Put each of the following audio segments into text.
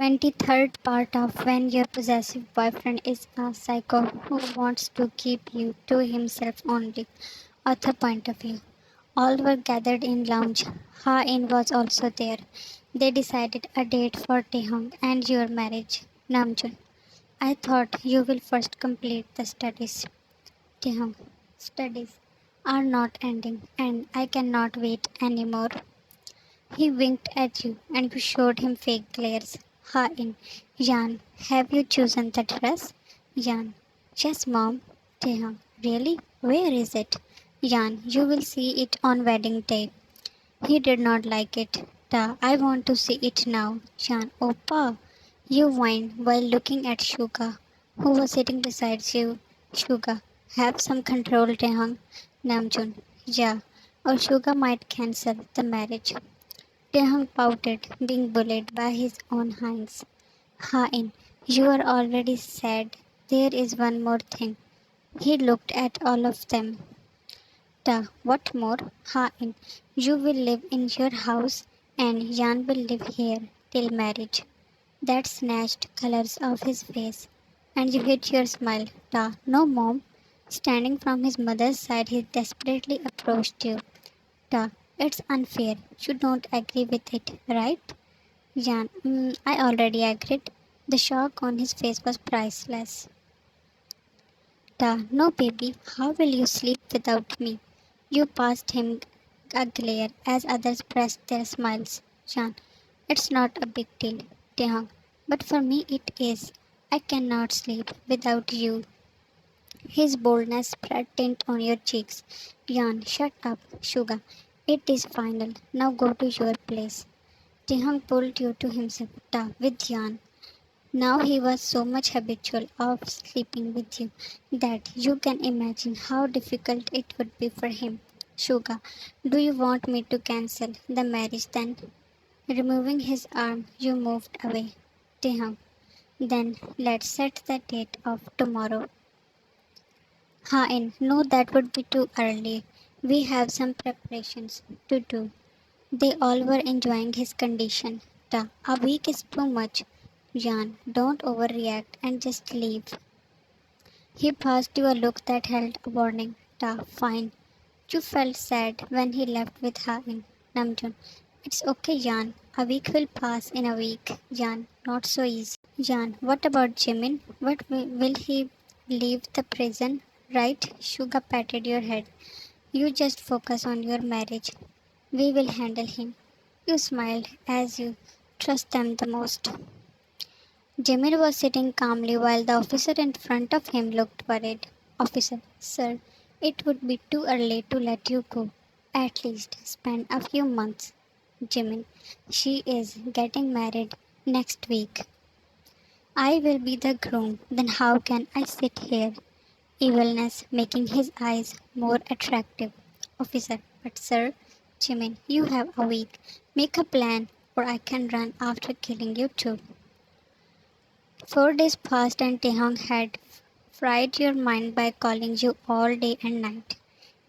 23rd part of When Your Possessive Boyfriend is a Psycho Who Wants to Keep You to Himself Only. Author point of view. All were gathered in lounge. Ha-in was also there. They decided a date for Taehong and your marriage. Namjoon. I thought you will first complete the studies. Taehong. Studies are not ending and I cannot wait anymore. He winked at you and you showed him fake glares. Ha-in. Jan, have you chosen the dress? Jan. Yes, mom. Taehong. Really? Where is it? Jan. You will see it on wedding day. He did not like it. Ta. I want to see it now. Jan. Oppa. You whined while looking at Shuga, who was sitting beside you. Shuga. Have some control, Taehong. Namjoon. Yeah. Or Shuga might cancel the marriage. Taehong pouted, being bullied by his own hinds. Ha-in, you are already sad. There is one more thing. He looked at all of them. Ta, what more? Ha-in, you will live in your house and Jan will live here till marriage. That snatched colors off his face. And you hid your smile. Ta, no mom. Standing from his mother's side, he desperately approached you. Ta, it's unfair. You don't agree with it, right? Jan, I already agreed. The shock on his face was priceless. Ta, no baby, how will you sleep without me? You passed him a glare as others pressed their smiles. Jan, it's not a big deal, Tehong, but for me it is. I cannot sleep without you. His boldness spread tint on your cheeks. Jan, shut up, Suga. It is final. Now go to your place. Tehong pulled you to himself, Ta, with Jan. Now he was so much habitual of sleeping with you that you can imagine how difficult it would be for him. Suga, do you want me to cancel the marriage then? Removing his arm, you moved away. Tehong, then let's set the date of tomorrow. Ha-in, no, that would be too early. We have some preparations to do. They all were enjoying his condition. Ta, a week is too much. Jan, don't overreact and just leave. He passed you a look that held a warning. Ta, fine. You felt sad when he left with her in Namjoon. It's okay, Jan. A week will pass in a week. Jan, not so easy. Jan, what about Jimin? Will he leave the prison? Right? Suga patted your head. You just focus on your marriage. We will handle him. You smiled as you trust them the most. Jamir was sitting calmly while the officer in front of him looked worried. Officer, sir, it would be too early to let you go. At least spend a few months. Jimin, she is getting married next week. I will be the groom. Then how can I sit here? Evilness making his eyes more attractive. Officer, but sir, Jimin, you have a week. Make a plan or I can run after killing you too. 4 days passed and Tehong had fried your mind by calling you all day and night.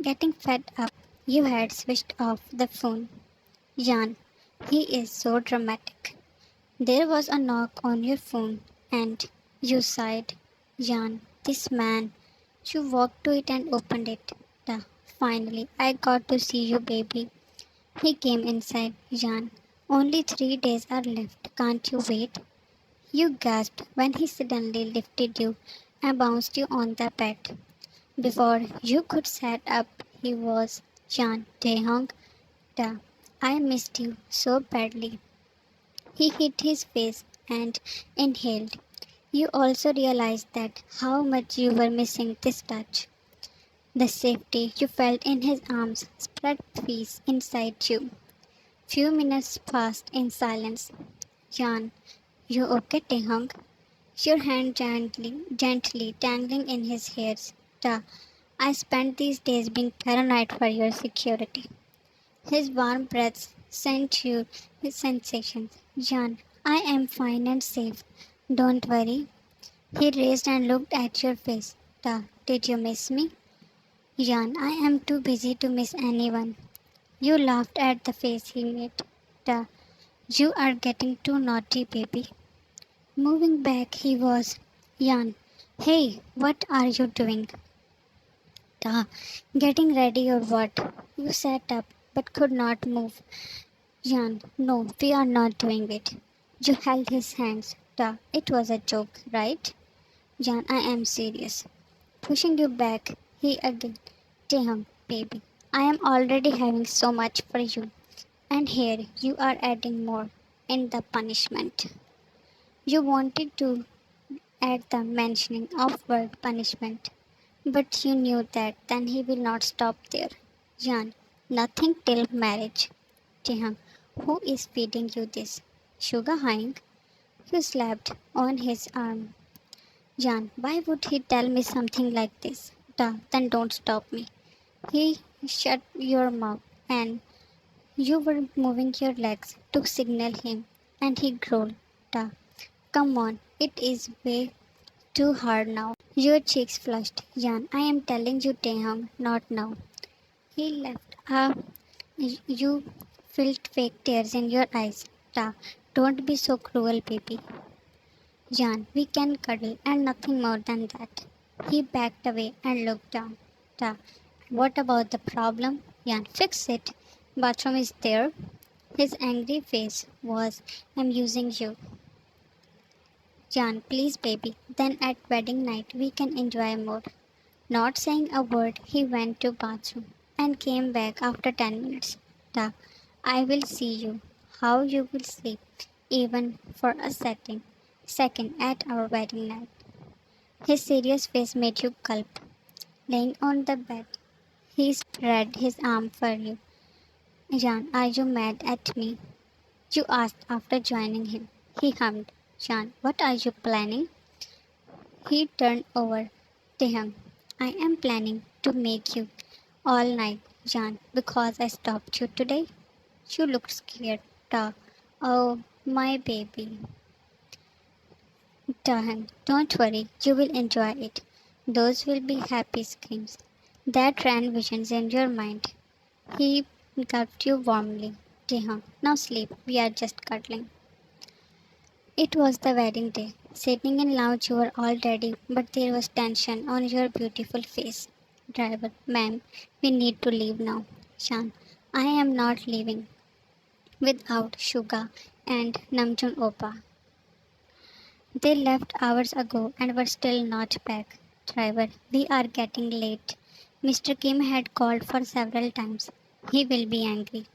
Getting fed up, you had switched off the phone. Jan, he is so dramatic. There was a knock on your phone and you sighed. Jan, this man. You walked to it and opened it. Ta, finally, I got to see you, baby. He came inside. Jan, only 3 days are left. Can't you wait? You gasped when he suddenly lifted you and bounced you on the bed. Before you could sit up, he was Jan Taehong. Ta, I missed you so badly. He hit his face and inhaled. You also realized that how much you were missing this touch. The safety you felt in his arms spread peace inside you. Few minutes passed in silence. Jan, you okay, Taehong? Your hand gently tangling in his hairs. Ta, I spent these days being paranoid for your security. His warm breath sent you his sensations. Jan, I am fine and safe. Don't worry. He raised and looked at your face. Ta, did you miss me? Jan, I am too busy to miss anyone. You laughed at the face he made. Ta, you are getting too naughty, baby. Moving back, he was, Jan, hey, what are you doing? Ta, getting ready or what? You sat up but could not move. Jan, no, we are not doing it. You held his hands. Ta, it was a joke, right? Jan, I am serious. Pushing you back, he again. Damn, baby, I am already having so much for you. And here you are adding more in the punishment. You wanted to add the mentioning of word punishment, but you knew that then he will not stop there. Jan, nothing till marriage. Jehang, who is feeding you this? Sugar Hang? You slapped on his arm. Jan, why would he tell me something like this? Duh, then don't stop me. He shut your mouth and you were moving your legs to signal him and he growled. Duh, come on, it is way too hard now. Your cheeks flushed. Jan, I am telling you, Teham, not now. He left. You felt fake tears in your eyes. Ta, don't be so cruel, baby. Jan, we can cuddle and nothing more than that. He backed away and looked down. Ta, what about the problem? Jan, fix it. Bathroom is there. His angry face was, I'm using you. Jan, please, baby. Then at wedding night we can enjoy more. Not saying a word, he went to bathroom and came back after 10 minutes. Ta, I will see you. How you will sleep, even for a second at our wedding night. His serious face made you gulp. Laying on the bed, he spread his arm for you. Jan, are you mad at me? You asked after joining him. He hummed. Jan, what are you planning? He turned over to him. I am planning to make you all night, Jan, because I stopped you today. You looked scared. Ta. Oh, my baby. Tahan, don't worry, you will enjoy it. Those will be happy screams that ran visions in your mind. He gulped you warmly. Tahan, now sleep, we are just cuddling. It was the wedding day. Sitting in lounge, you were all ready, but there was tension on your beautiful face. Driver, ma'am, we need to leave now. Shan, I am not leaving without Shuga and Namjoon Opa. They left hours ago and were still not back. Driver, we are getting late. Mr. Kim had called for several times. He will be angry.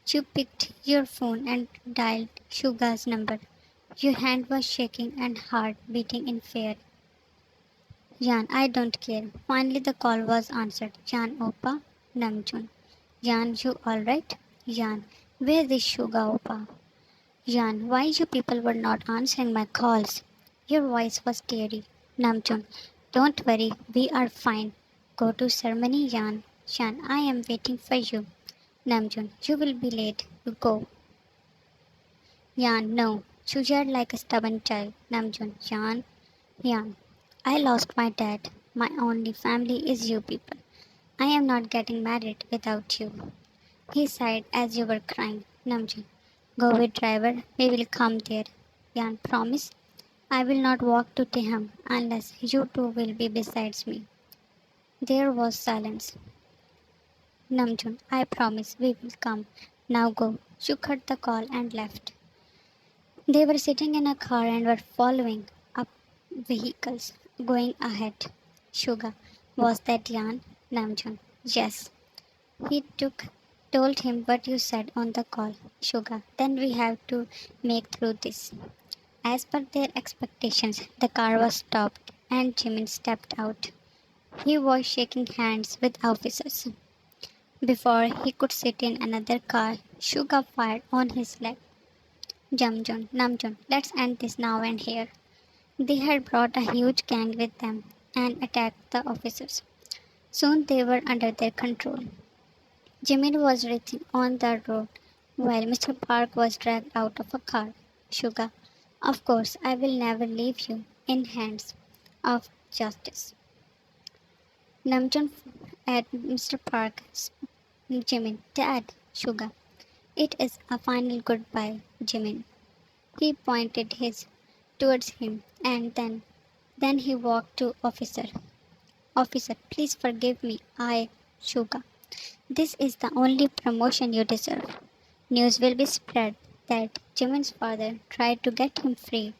You picked your phone and dialed Shuga's number. Your hand was shaking and heart beating in fear. Jan, I don't care. Finally, the call was answered. Jan Opa, Namjoon. Jan, you alright? Jan, where is Shuga Opa? Jan, why you people were not answering my calls? Your voice was teary. Namjoon, don't worry, we are fine. Go to ceremony, Jan. Jan, I am waiting for you. Namjoon, you will be late. You go. Jan, no. Chujar like a stubborn child. Namjoon, Jan. Jan, I lost my dad. My only family is you people. I am not getting married without you. He sighed as you were crying. Namjoon, go with driver. We will come there. Jan, promise. I will not walk to Teham unless you two will be besides me. There was silence. Namjoon, I promise we will come. Now go. She cut the call and left. They were sitting in a car and were following up vehicles going ahead. Suga, was that Jan? Namjoon, yes. He told him what you said on the call. Suga, then we have to make through this. As per their expectations, the car was stopped and Jimin stepped out. He was shaking hands with officers. Before he could sit in another car, Suga fired on his leg. Namjoon, let's end this now and here. They had brought a huge gang with them and attacked the officers. Soon they were under their control. Jimin was writhing on the road while Mr. Park was dragged out of a car. Suga, of course, I will never leave you in hands of justice. Namjoon at Mr. Park, Jimin, Dad, Suga. It is a final goodbye, Jimin. He pointed his towards him, and then he walked to officer. Officer, please forgive me. Suga. This is the only promotion you deserve. News will be spread that Jimin's father tried to get him free,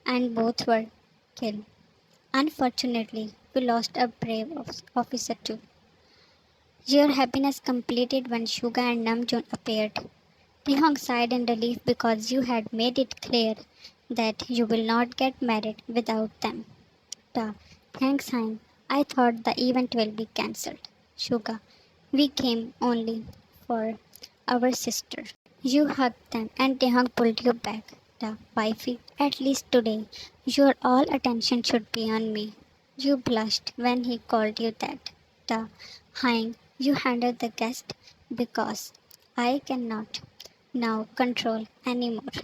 and both were killed. Unfortunately, we lost a brave officer too. Your happiness completed when Suga and Namjoon appeared. Taehong sighed in relief because you had made it clear that you will not get married without them. Ta, thanks, Hein. I thought the event will be cancelled. Suga, we came only for our sister. You hugged them and Taehong pulled you back. Ta, wifey, at least today, your all attention should be on me. You blushed when he called you that. Ta, Hein, you handled the guest because I cannot now control anymore.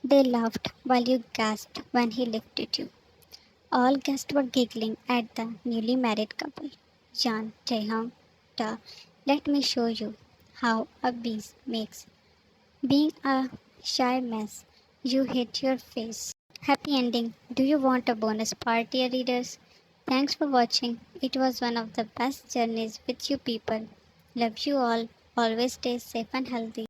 They laughed while you gasped when he lifted you. All guests were giggling at the newly married couple. Jan, Taehong, Ta, let me show you how a beast makes. Being a shy mess, you hit your face. Happy ending. Do you want a bonus party, readers? Thanks for watching. It was one of the best journeys with you people. Love you all. Always stay safe and healthy.